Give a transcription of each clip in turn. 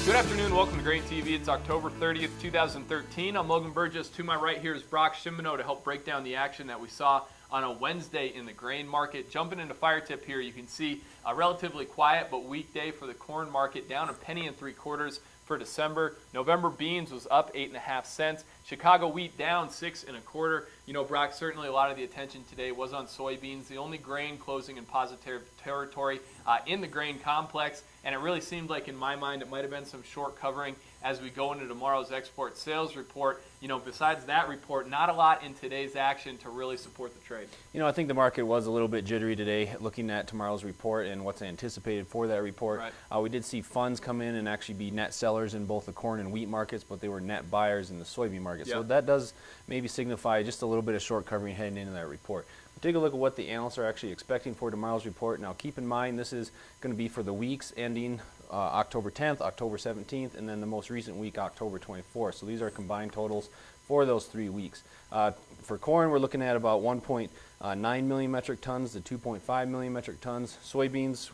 Good afternoon, welcome to GrainTV. It's October 30th, 2013. I'm Logan Burgess. To my right here is Brock to help break down the action that we saw on a Wednesday in the grain market. Jumping into fire tip here, you can see a relatively quiet but weak day for the corn market, down $1.75 for December. November beans was up 8.5 cents. Chicago wheat down 6.25. You know, Brock, certainly a lot of the attention today was on soybeans, the only grain closing in positive territory in the grain complex. And it really seemed like, in my mind, it might have been some short covering as we go into tomorrow's export sales report. You know, besides that report, not a lot in today's action to really support the trade. You know, I think the market was a little bit jittery today looking at tomorrow's report and what's anticipated for that report. Right. We did see funds come in and actually be net sellers in both the corn and wheat markets, but they were net buyers in the soybean market. Yep. So that does maybe signify just a little bit of short covering heading into that report. Take a look at what the analysts are actually expecting for tomorrow's report. Now, keep in mind this is going to be for the weeks ending October 10th, October 17th, and then the most recent week, October 24th. So these are combined totals for those 3 weeks. For corn, we're looking at about 1.9 million metric tons to 2.5 million metric tons. Soybeans,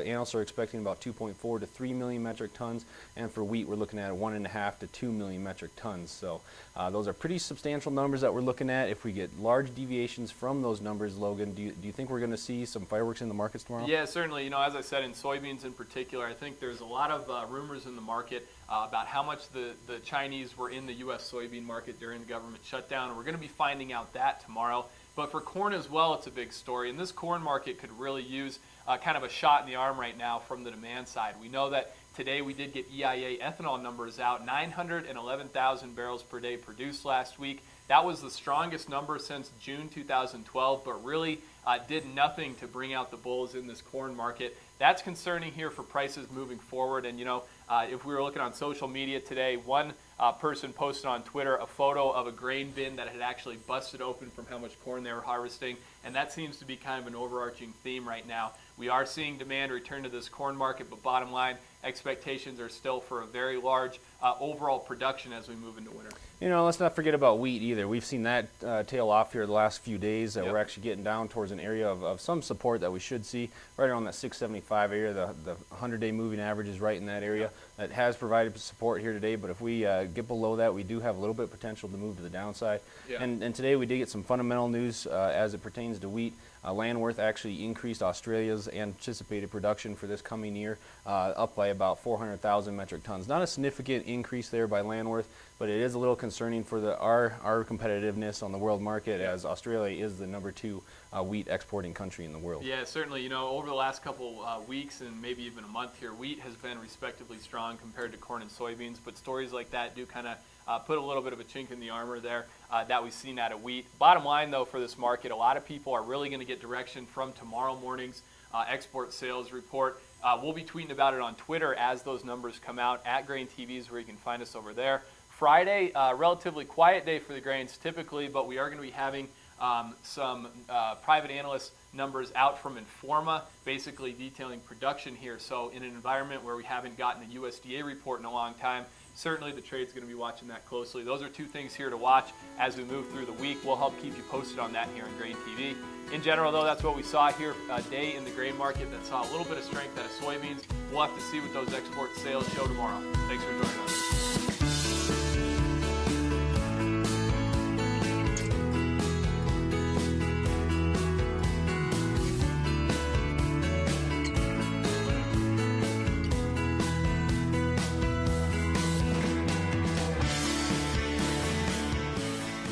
analysts are expecting about 2.4 to 3 million metric tons. And for wheat, we're looking at 1.5 to 2 million metric tons. So those are pretty substantial numbers that we're looking at. If we get large deviations from those numbers, Logan, do you think we're going to see some fireworks in the markets tomorrow? Yeah, certainly. You know, as I said, in soybeans in particular, I think there's a lot of rumors in the market about how much the Chinese were in the U.S. soybean market during the government shutdown. We're going to be finding out that tomorrow. But for corn as well, it's a big story. And this corn market could really use kind of a shot in the arm right now from the demand side. We know that today we did get EIA ethanol numbers out, 911,000 barrels per day produced last week. That was the strongest number since June 2012, but really did nothing to bring out the bulls in this corn market. That's concerning here for prices moving forward. And, you know, if we were looking on social media today, one person posted on Twitter a photo of a grain bin that had actually busted open from how much corn they were harvesting. And that seems to be kind of an overarching theme right now. We are seeing demand return to this corn market, but bottom line, expectations are still for a very large overall production as we move into winter. You know, let's not forget about wheat either. We've seen that tail off here the last few days. Yep. We're actually getting down towards an area of some support that we should see right around that 675 area. The 100-day moving average is right in that area. Yep. That has provided support here today, but if we get below that, we do have a little bit of potential to move to the downside. Yep. And today we did get some fundamental news as it pertains to wheat. Landworth actually increased Australia's anticipated production for this coming year up by about 400,000 metric tons. Not a significant increase there by Landworth, but it is a little concerning for our competitiveness on the world market, as Australia is the #2 wheat exporting country in the world. Yeah, certainly. You know, over the last couple weeks and maybe even a month here, wheat has been respectively strong compared to corn and soybeans, but stories like that do kind of put a little bit of a chink in the armor there that we've seen out of wheat. Bottom line, though, for this market, a lot of people are really going to get direction from tomorrow morning's export sales report. We'll be tweeting about it on Twitter as those numbers come out. At GrainTV is where you can find us over there. Friday, relatively quiet day for the grains typically, but we are going to be having some private analyst numbers out from Informa, basically detailing production here. So in an environment where we haven't gotten a USDA report in a long time, certainly the trade's going to be watching that closely. Those are two things here to watch as we move through the week. We'll help keep you posted on that here on GrainTV. In general, though, that's what we saw here a day in the grain market that saw a little bit of strength out of soybeans. We'll have to see what those export sales show tomorrow. Thanks for joining us.